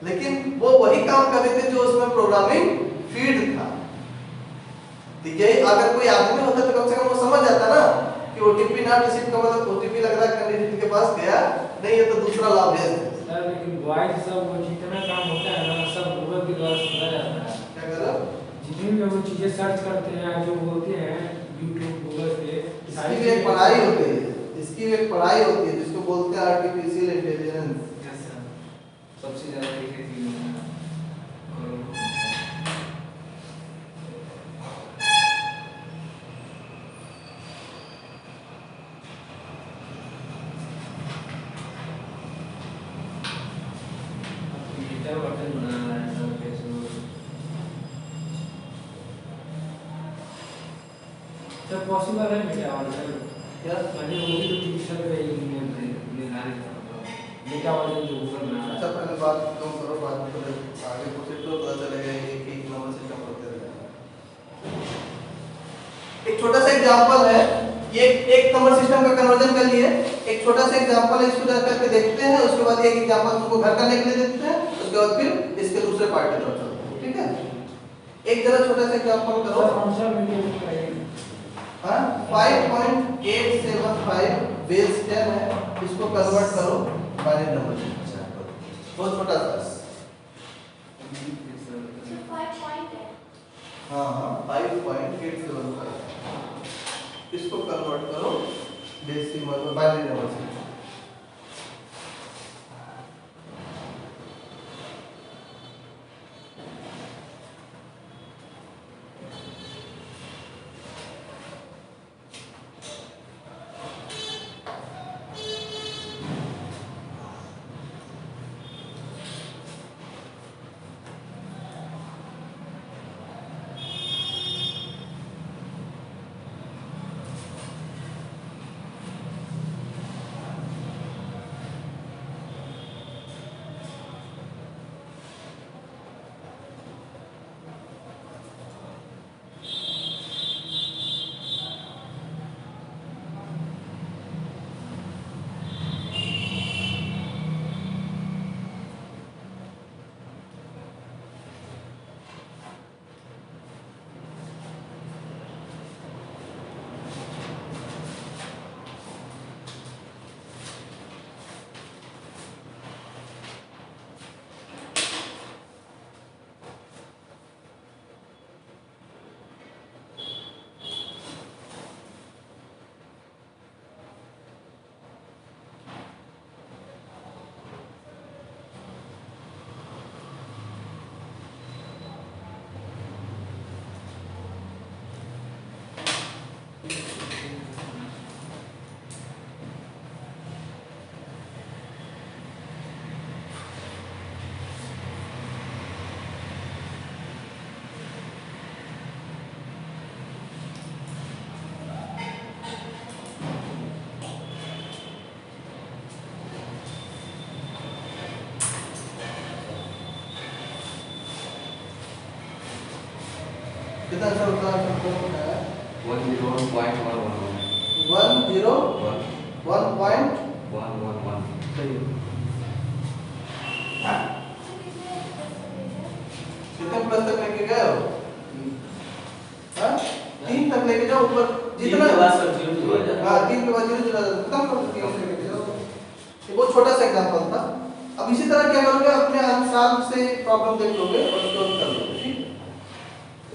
लेकिन वो वही काम कर रहे थे जो उसमें प्रोग्रामिंग फीड था। तो यही अगर कोई आदमी होता तो कम से कम वो समझ जाता ना कि ओटीपी नॉट रिसीव का मतलब ओटीपी लग रहा है कैंडिडेट के पास गया नहीं है तो दूसरा लाभ भेज दे। सर लेकिन वॉइस सब वो जितना काम होता है ना सब गूगल के द्वारा सुना जाता है। क्या कर रहा? जितनी भी वो चीजें सर्च करते हैं जो बोलते हैं यूट्यूब गूगल पे, इसकी भी एक पढ़ाई होती है, इसकी भी एक पढ़ाई होती है जिसको बोलते हैं आर्टिफिशियल इंटेलिजेंस। यस सर, सबसे ज्यादा देखे थी मैंने। बटन बना रहा है सर फेसबुक। सर पॉसिबल है बेटा और सर क्या मैंने वो भी तो टीचर पे निर्धारित था बेटा वाले जो ऊपर बना रहा अच्छा है। पहले बात कम करो, बात करो आगे प्रोसीड करो, पता चलेगा एक एक नंबर सिस्टम होते रहेगा। एक छोटा सा एग्जांपल है, ये एक नंबर सिस्टम का कन्वर्जन कर लिए। एक छोटा सा एग्जांपल है, इसको जा करके देखते हैं, उसके बाद एक एग्जांपल तुमको घर करने के लिए देते हैं, उसके बाद फिर इसके दूसरे पार्ट की तरफ चलते हैं, ठीक है। एक जरा छोटा सा एग्जांपल करो। सर आंसर में क्या है? हां 5.875 बेस 10 है, इसको कन्वर्ट करो बाइनरी नंबर में। बहुत छोटा सा। जो 5 पॉइंट है हाँ हाँ 5.875 इसको कन्वर्ट करो डेसिमल में बाइनरी नंबर से। कितना सा होता है? 101.111 सही है। खत्म कर देती हूँ ये बहुत छोटा सा एग्जांपल था। अब इसी तरह क्या करोगे, अपने अनुसार से प्रॉब्लम देख लोगे और सॉल्व कर लोगे। ठीक,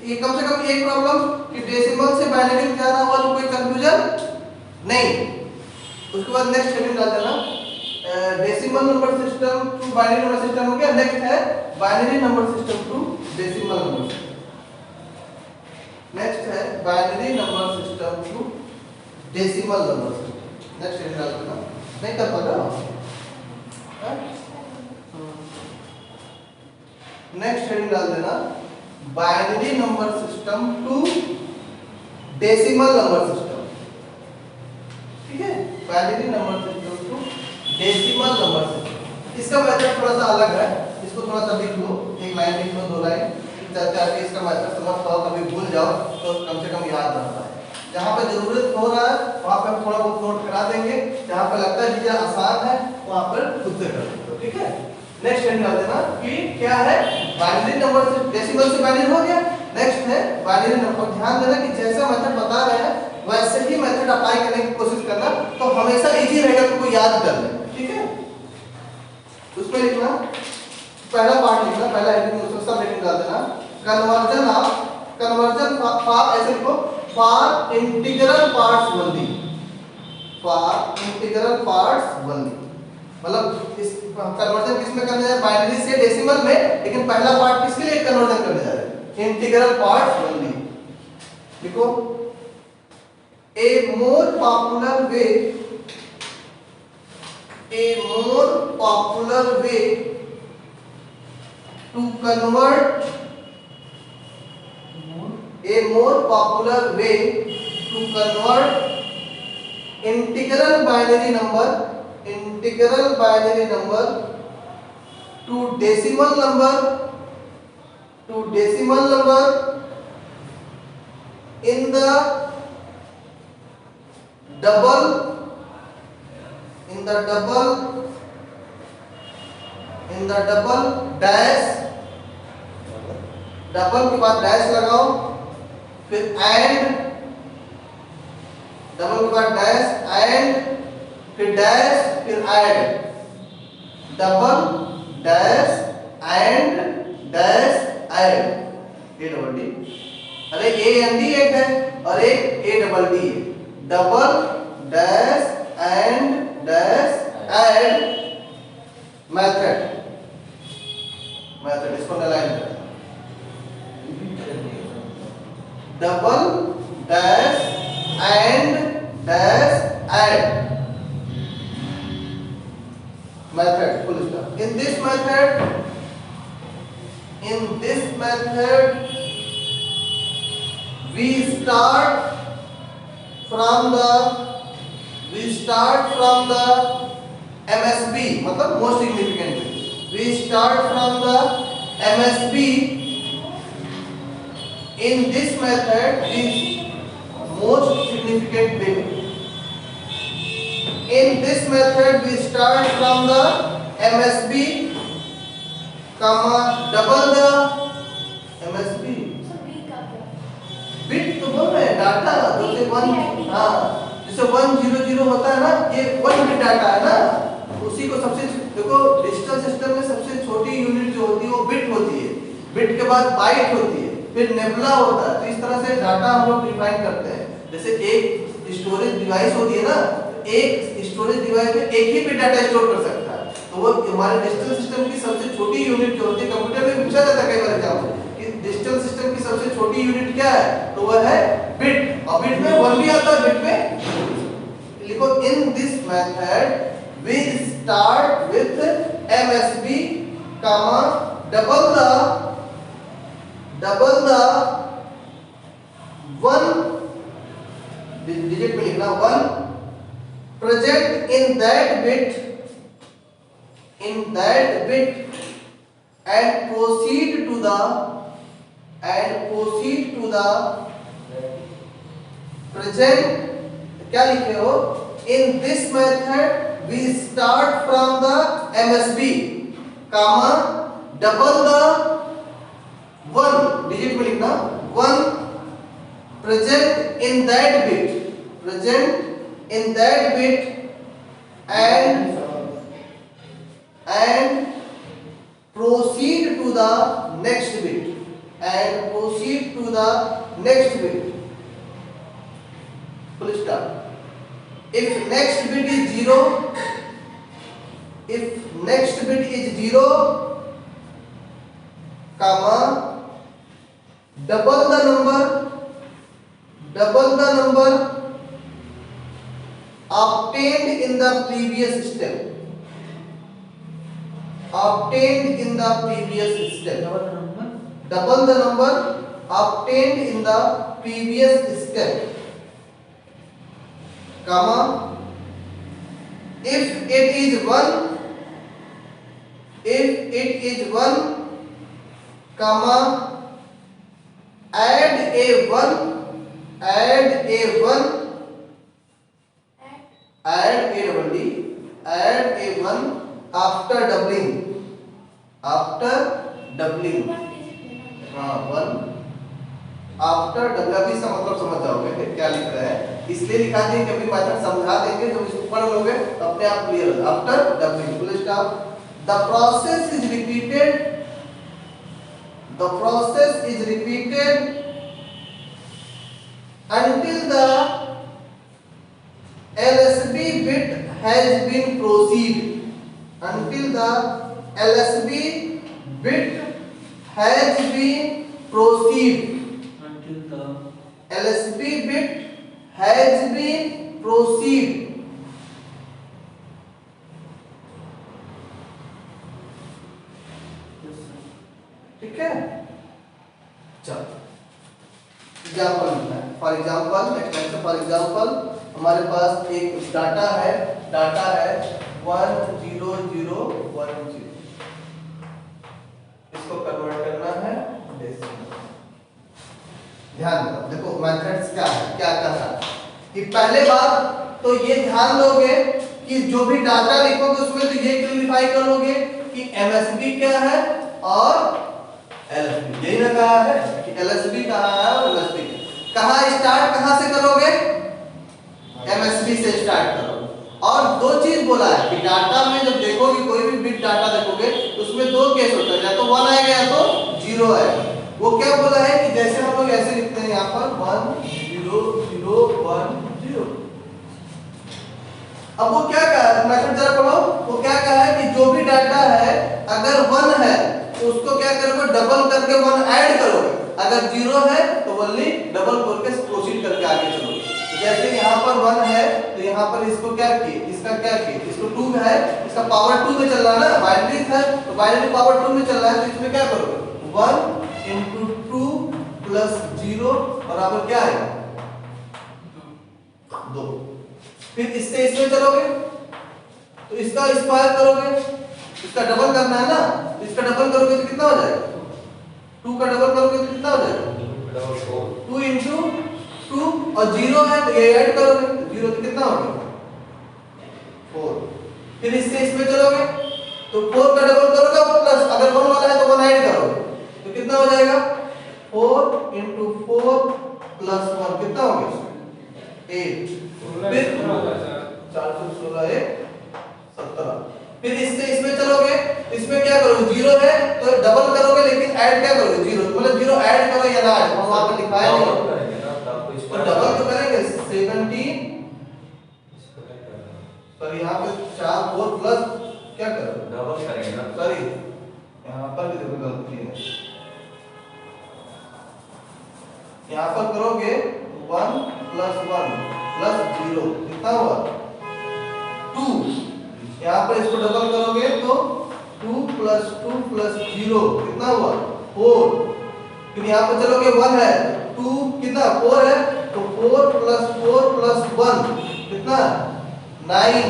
ये कम से कम एक प्रॉब्लम कि डेसिमल से बाइनरी में जाना हुआ तो कोई कंफ्यूजन नहीं। उसके बाद नेक्स्ट हेडिंग डाल देना, decimal number system to binary number system हो गया। नेक्स्ट है binary number system to decimal number system. Next है binary number system to decimal number system. Next heading डाल देना, नहीं कर पा रहा। नेक्स्ट हेडिंग डाल देना, binary number system to decimal number system. ठीक है, binary number system to decimal number system. इसका मेथड थोड़ा सा अलग है, इसको थोड़ा सा लिख लो, एक लाइन लिख लो, दो लाइन, ताकि इसका मेथड समझ पाओ, कभी भूल जाओ तो कम से कम याद रहता है। जहाँ पे जरूरत हो रहा है वहाँ पे हम थोड़ा बहुत नोट करा देंगे, जहाँ पे लगता है चीजें आसान है वहाँ पर खुद से कर सकते हो। ठीक है, नेक्स्ट हेडिंग डाल देना कि क्या है, बाइनरी नंबर से डेसिमल से बाइनरी हो गया। नेक्स्ट है बाइनरी नंबर। ध्यान देना कि जैसा मेथड बता रहे हैं वैसे ही मेथड अप्लाई करने की कोशिश करना, तो हमेशा इजी रहेगा तुमको याद कर लेना। ठीक है, उसमें लिखना, पहला पार्ट लिखना, पहला हेडिंग उसमें सब हेडिंग डाल देना, कन्वर्जन ऑफ, कन्वर्जन फॉर, ऐसे लिखो, for integral parts only, for integral parts only. मतलब इस कन्वर्जन किसमें करने जा रहे हैं, बाइनरी से डेसिमल में, लेकिन पहला पार्ट किसके लिए कन्वर्जन करने जा रहे हैं, इंटीग्रल पार्ट्स ओनली। देखो, a more popular way, a more popular way to convert, a more popular way to convert integral binary number, integral binary number to decimal number, to decimal number in the double, in the double, in the double dash, double के बाद dash लगाओ, फिर and, double के बाद dash and, फिर dash, फिर add, double dash and dash add, A double D. अरे A N D एक है और एक ए डबल डी है। Double dash and dash add method, method इसको अलाइन कर, double dash and dash add method, full stop. In this method, in this method we start from the MSB, मतलब most significant bit. We start from the MSB. In this method is most significant bit. In this method we start from the MSB, comma double the MSB. Bit तो बोल रहे हैं, data जैसे 1, हाँ जैसे 100 होता है ना, ये 1 बिट डाटा है ना, उसी को सबसे, देखो डिजिटल सिस्टम में सबसे छोटी यूनिट जो होती है वो बिट होती है, बिट के बाद बाइट होती है, फिर नेबुला होता है। तो इस तरह से डाटा हम लोग डिफाइन करते हैं। जैसे एक स्टोरेज डिवाइस होती है ना, एक स्टोरेज डिवाइस में एक ही बिट डाटा स्टोर कर सकता है, तो वो हमारे डिजिटल सिस्टम की सबसे छोटी यूनिट जो होती है, कंप्यूटर में पूछा जाता है कई बार एग्जाम में कि डिजिटल सिस्टम की सबसे छोटी यूनिट क्या है, तो वह है बिट। और बिट में 1 भी आता है, बिट में लिखो, in this method we start with MSB, comma double the 1 digit में लिखना 1 present in that bit and proceed to the present, क्या लिखे हो, in this method we start from the MSB, comma double the 1 digit में लिखना 1 present in that bit and proceed to the next bit, and proceed to the next bit, full stop. If next bit is 0, if next bit is 0, comma, double the number obtained in the previous step, obtained in the previous step, double the number obtained in the previous step, comma, if it is 1, if it is 1, comma, add a 1, add a 1, add a double D, add a 1 after doubling, after doubling, हाँ 1 after double. अभी इसका मतलब समझ जाओगे कि क्या लिख रहा है, इसलिए लिखा है कि अभी मेथड समझा देंगे, जब इसको पढ़ लोगे अपने आप क्लियर हो। After doubling, full stop. The process is repeated, the process is repeated until the LSB bit has been proceed, until the LSB bit has been proceed, until the LSB bit has been proceed, ठीक है। चलो example लिखना है। For example next, for example हमारे पास एक data है 10010, इसको convert करना है डेसिमल। ध्यान दो, देखो मेथड्स क्या है, क्या कर रहा है कि पहले बात तो ये ध्यान दोगे कि जो भी डाटा लिखोगे उसमें तो ये क्लियरिफाई करोगे कि एमएसबी क्या है और एलएसबी, यही ना कहा है कि एलएसबी कहाँ है और एलएसबी कहाँ, स्टार्ट कहाँ से करोगे, एमएसबी से स्टार्ट करो। और दो चीज बोला है कि डाटा में जब देखोगे कोई भी बिट डाटा देखोगे उसमें दो केस होता है, या तो 1 आएगा या तो 0 आएगा। वो क्या बोला है कि जैसे हम लोग ऐसे लिखते हैं यहाँ पर 1 0 0 1 0। अब वो क्या कहा है, मेथड जरा पढ़ो, वो क्या कहा है कि जो भी डाटा है अगर 1 है तो उसको क्या करोगे, डबल करके 1 ऐड करोगे, अगर 0 है तो ओनली डबल करके प्रोसीड करके आगे चलोगे। जैसे यहाँ पर 1 है तो यहाँ पर इसको क्या किए, इसका क्या किए, इसको 2 है, इसका पावर 2 में चल रहा है ना, बाइनरी है तो बाइनरी पावर 2 में चल रहा है, तो इसमें क्या करोगे 1 into 2 plus 0 बराबर क्या है 2। फिर इससे इसमें चलोगे तो इसका स्क्वायर करोगे, इसका डबल करना है ना, इसका डबल करोगे तो कितना हो जाएगा, 2 का डबल करोगे तो कितना हो जाएगा 2 into 2 और 0 है तो ये ऐड करोगे तो 0 तो कितना हो गया 4। फिर इससे इसमें चलोगे तो 4 का डबल करोगे और प्लस, अगर 1 वाला है तो 1 ऐड करोगे तो कितना हो जाएगा 4 into 4 plus 1 कितना हो गया 8। फिर 416 17। फिर इससे इसमें चलोगे, इसमें क्या करोगे 0 है तो डबल करोगे लेकिन ऐड क्या करोगे 0, मतलब 0 ऐड करो या ना ऐड, वहां पर लिखा है नहीं तो डबल तो करेंगे 17। सॉरी यहाँ पे 4 4 प्लस क्या करोगे डबल करेंगे ना, सॉरी यहाँ पर भी देखो गलती है, यहाँ पर करोगे 1 plus 1 plus 0 कितना हुआ 2। यहाँ पर इसको डबल करोगे तो 2 plus 2 plus 0 कितना हुआ 4। फिर यहाँ पर चलोगे 1 है 2 कितना 4 है तो 4 plus 4 plus 1 कितना 9।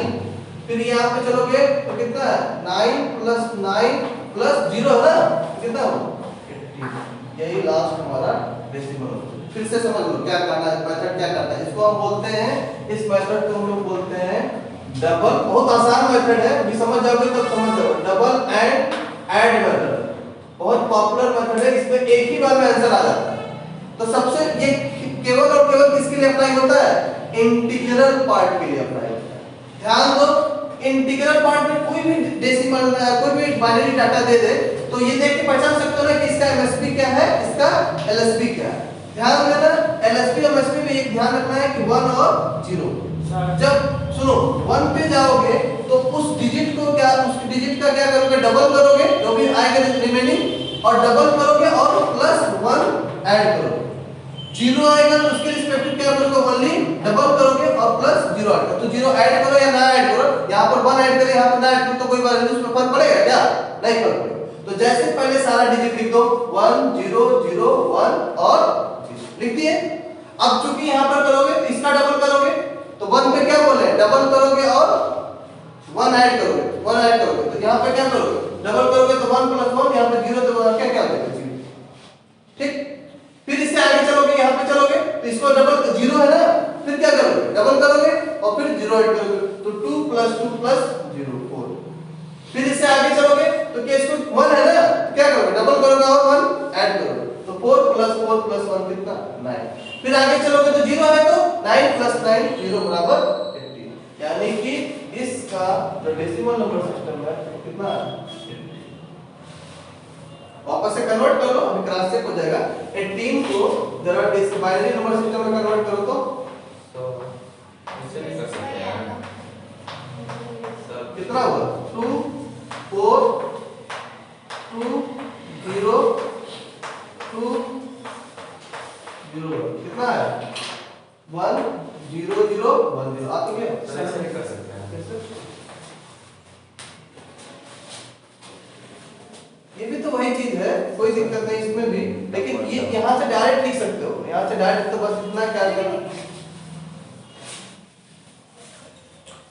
फिर यहाँ पे चलोगे तो कितना 9 plus 9 plus 0 है ना, कितना हुआ 18। यही लास्ट हमारा डेसिमल। फिर से समझ लो क्या करना है, मेथड क्या करता है, इसको हम बोलते हैं, इस मेथड को हम लोग बोलते हैं डबल। बहुत आसान मेथड है, भी समझ जाओगे तब समझ जाओगे, डबल एंड ऐड मेथड बहुत पॉपुलर मेथड है, इसमें एक ही बार में आंसर आ जाता है। तो सबसे ये केवल और केवल किसके लिए अप्लाई होता है, इंटीग्रल पार्ट के लिए अप्लाई होता है। ध्यान दो इंटीग्रल पार्ट में कोई भी डेसिमल कोई भी बाइनरी डाटा दे दे तो ये देख के पहचान सकते हो ना कि इसका एमएसबी क्या है, इसका एलएसबी क्या है। ध्यान देना एलएसबी और एमएसबी में एक ध्यान रखना है कि 1 और 0। जब सुनो 1 पे जाओगे तो उस डिजिट को क्या, उस डिजिट का क्या करोगे, डबल करोगे जो भी आएगा रिमेनिंग, और डबल करोगे और प्लस 1 ऐड करोगे। 0 आएगा तो उसके रिस्पेक्टिव क्या करोगे, ओनली डबल करोगे और प्लस 0 ऐड करो। तो 0 ऐड करो या ना ऐड करो, यहाँ पर 1 ऐड करें यहाँ पर ना ऐड करो तो कोई बात नहीं, उसमें फर्क पड़ेगा क्या, नहीं फर्क पड़ेगा। तो जैसे पहले सारा डिजिट लिख दो 1 0 0 1 और 0 लिख दिए। अब चूंकि यहाँ पर करोगे तो इसका डबल करोगे तो 1 पे क्या बोले डबल करोगे और 1 ऐड करोगे, 1 ऐड करोगे तो यहाँ पे क्या करोगे डबल करोगे तो 1 प्लस 1 यहाँ पे 0 तो क्या क्या हो जाएगा 0। ठीक, फिर इससे आगे चलोगे, यहाँ पे चलोगे तो इसको डबल 0 है ना, फिर क्या करोगे डबल करोगे और फिर 0 ऐड करोगे तो 2 प्लस 2 प्लस 0 4। फिर इससे आगे चलोगे तो क्या इसको 1 है ना, क्या करोगे डबल करोगे और 1 ऐड करोगे तो 4 प्लस 1 कितना 9। फिर आगे चलोगे तो 0 है तो 9 प्लस 9 0 बराबर 18। यानी कि इसका जो डेसिमल नंबर सिस्टम है वो कितना है, वापस से कन्वर्ट कर लो, अभी क्रॉस चेक हो जाएगा। 18 को जरा बाइनरी नंबर सिस्टम में कन्वर्ट करो तो ऐसे नहीं कर सकते यार सर। कितना हुआ 2 4 2 0 2 0 कितना है 1 0 0 1 0। आप तो क्या सर ऐसे नहीं कर सकते हैं। कैसे, ये भी तो वही चीज है, कोई दिक्कत नहीं इसमें भी, लेकिन ये यहाँ से डायरेक्ट लिख सकते हो, यहाँ से डायरेक्ट तो बस इतना क्या करना,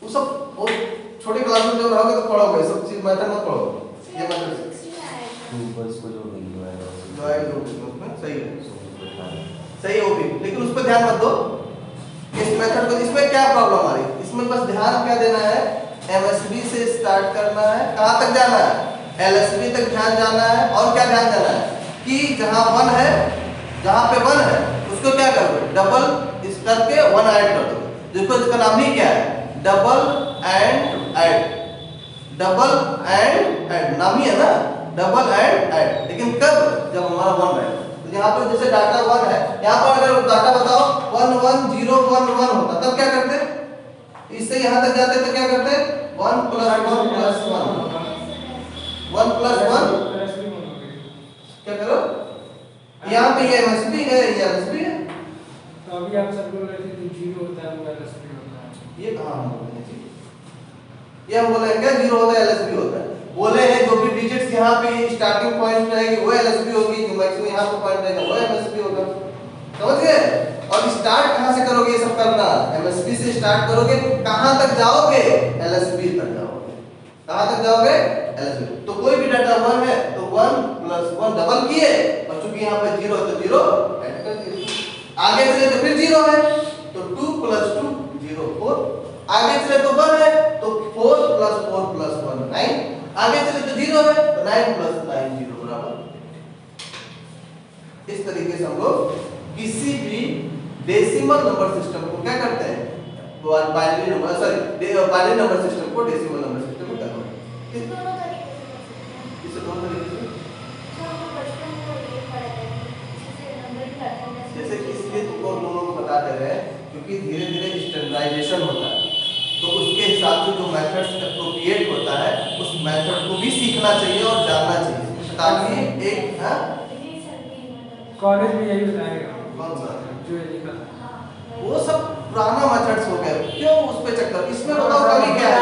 वो सब वो छोटे क्लास में जब रहोगे तो पढ़ोगे, सब चीज मेथड मत पढ़ोगे, ये मेथड ऊपर इसको जो लिंक है जो है जो उसमें सही है, सही हो भी, लेकिन उस पर ध्यान मत दो इस मेथड को। इसमें क्या प्रॉब्लम आ रही है, इसमें बस ध्यान क्या देना है, एमएसबी से स्टार्ट करना है, कहाँ तक जाना है एलएसबी तक ध्यान जाना है, और क्या ध्यान देना है कि जहां 1 है, जहां पे 1 है उसको क्या करोगे डबल इस करके 1 ऐड कर दो। देखो इसका नाम ही क्या है double and add, double and add नाम ही है ना, डबल एंड ऐड। लेकिन कब, जब हमारा 1 है तो यहाँ पर जैसे डाटा 1 है, यहाँ पर अगर डाटा बताओ 1 1 0 1 1 होता तब क्या करते, इससे यहाँ तक जाते तो क्या करते 1 प्लस 1 प्लस 1 प्लस 1 क्या करो, यहाँ पे ये एमएसबी है, ये एमएसबी है, तो अभी आप सब बोल रहे थे कि 0 होता है वो एलएसबी होता है, ये कहाँ हम बोलने चाहिए, ये हम बोले क्या 0 होता है एलएसबी होता है, बोले हैं जो भी डिजिट्स यहाँ पे स्टार्टिंग पॉइंट रहेगी वो एलएसबी होगी, जो मैक्सिमम यहाँ पे पॉइंट रहेगा वो एमएसबी होगा, समझ गए। और स्टार्ट कहाँ से करोगे ये सब करना, एमएसबी से स्टार्ट करोगे, कहाँ तक जाओगे एलएसबी तक जाओगे, कहाँ तक जाओगे एलएसबी। तो कोई भी डाटा 1 है तो 1 प्लस 1 डबल किए, और चूंकि यहाँ पे 0 है तो 0 ऐड कर दिए, आगे चले तो फिर 0 है तो 2 प्लस 2 0 4, आगे चले तो 1 है तो 4 प्लस 4 प्लस 1 9, आगे चले तो 0 है तो 9 प्लस 9 0 बराबर। इस तरीके से हम लोग किसी भी डेसिमल नंबर सिस्टम को क्या करते हैं, binary number sorry binary number system को डेसिमल नंबर सिस्टम में कन्वर्ट इसे दोनों तरीके से, जैसे कि इसलिए तुमको दोनों को बता दे रहे हैं क्योंकि धीरे धीरे स्टैंडर्डाइजेशन होता है, तो उसके हिसाब से जो मेथड्स एप्रोप्रिएट होता है उस मेथड को भी सीखना चाहिए और जानना चाहिए, ताकि एक कॉलेज में यही बताएगा कौन सा जो ये लिखा था वो सब पुराना मेथड्स हो गए, क्यों उस पे चक्कर, इसमें बताओ कमी क्या है,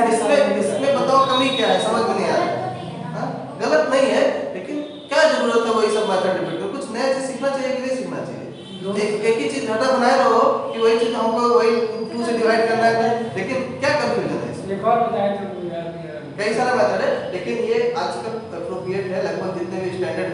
इसमें बताओ कमी क्या है, समझ में नहीं आ रहा, गलत नहीं है लेकिन क्या जरूरत है वही सब मेथड रिपीट कर, कुछ नया चीज सीखना चाहिए कि नहीं सीखना चाहिए, एक ही चीज डाटा बनाए रहो कि वही चीज हमको वही 2 से डिवाइड करना है, लेकिन क्या कंफ्यूजन है इसमें, एक और बताया था मुझे याद नहीं आ रहा, कई सारा मेथड है, लेकिन ये आजकल एप्रोप्रिएट है लगभग जितने भी स्टैंडर्ड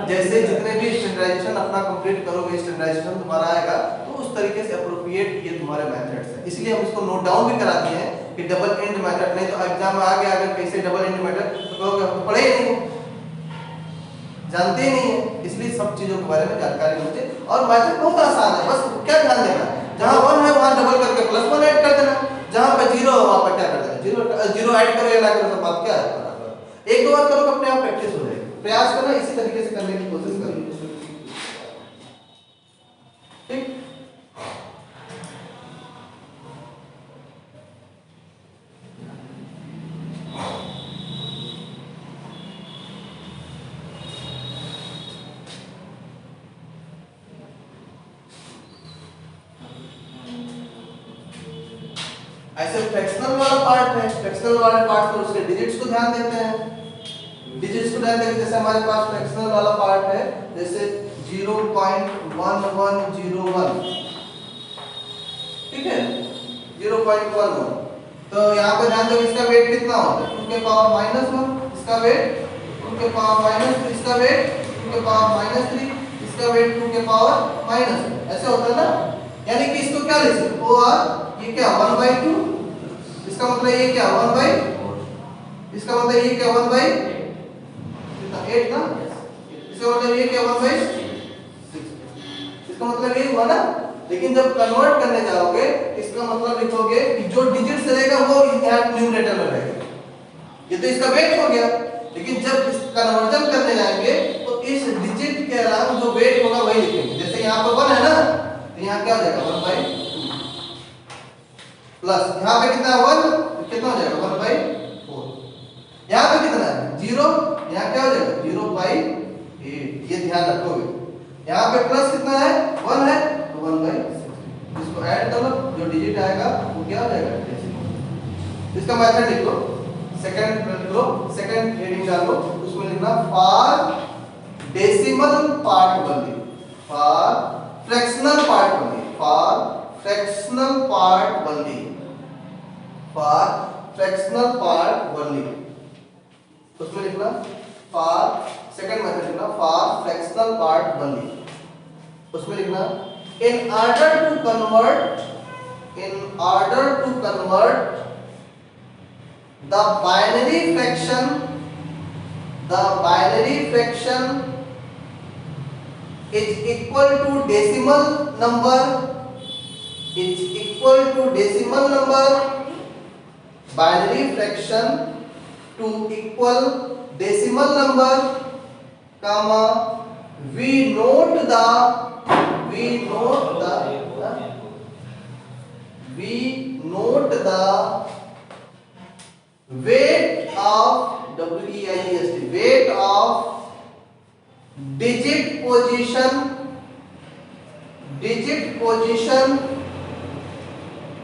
जैसे जितने भी स्टैंडर्डाइजेशन अपना कंप्लीट करोगे, स्टैंडर्डाइजेशन तुम्हारा आएगा तो उस तरीके से एप्रोप्रिएट ये तुम्हारे मेथड्स हैं, इसलिए हम इसको नोट डाउन भी कराते हैं कि डबल एंड मेथड, नहीं तो एग्जाम में आ गया अगर कैसे डबल एंड मेथड तो कहोगे हम तो पढ़े ही नहीं, जानते ही नहीं है, इसलिए सब चीजों के बारे में जानकारी होनी चाहिए। और मेथड बहुत आसान है, बस क्या ध्यान देना, जहां 1 है वहां डबल करके प्लस 1 ऐड कर देना, जहां जीरो ऐड करो या ना करो सब बात क्या है बराबर। एक दो बार करो अपने आप प्रैक्टिस हो जाएगी। प्रयास करना इसी तरीके से करने की कोशिश करना। ठीक ऐसे फ्रैक्शनल वाला पार्ट है, फ्रैक्शनल वाले पार्ट में उसके डिजिट्स को ध्यान देते हैं। डिजिट्स को ध्यान देते जैसे हमारे पास फ्रैक्शनल वाला पार्ट है जैसे 0.1101, ठीक है 0.11। तो यहाँ पे ध्यान दो इसका वेट कितना होता है 2 के पावर -1, इसका वेट 2 के पावर -2, इसका वेट 2 के पावर -3, इसका वेट 2 के पावर -1, ऐसे होता है ना। यानी कि इसको क्या लिख सकते हो और ये क्या 1/2, इसका मतलब ये क्या 1/, इसका मतलब ये क्या 1/, कितना 8 ना, इसका मतलब ये क्या 1/6, इसका मतलब ये हुआ ना। लेकिन जब कन्वर्ट करने जाओगे इसका मतलब लिखोगे कि जो डिजिट्स रहेगा वो यहाँ न्यूमरेटर में रहेगा। ये तो इसका वेट हो गया, लेकिन जब इस कन्वर्जन करने जाएंगे तो इस डिजिट के अलावा जो वेट होगा वही लिखेंगे। जैसे यहाँ पर 1 है ना, तो यहाँ क्या हो जाएगा 1/2 प्लस यहाँ पे कितना 1, कितना हो जाएगा 1/4। यहाँ पे कितना है 0, यहाँ क्या हो जाएगा 0/8, ये ध्यान रखोगे। यहाँ पे प्लस कितना है 1 है तो 1/6, इसको ऐड करो जो डिजिट आएगा वो क्या हो जाएगा डेसिमल। इसका मेथड लिख लो, सेकंड लिख लो, सेकंड हेडिंग डालो, उसमें लिखना for decimal part only, for fractional part only, for fractional part only, for fractional part only. उसमें लिखना फॉर, सेकंड मेथड लिखना फॉर फ्रैक्शनल पार्ट ओनली। उसमें लिखना in order to convert the binary fraction is equal to decimal number, is equal to decimal number, binary fraction to equal decimal number, comma we note the weight of weight of digit position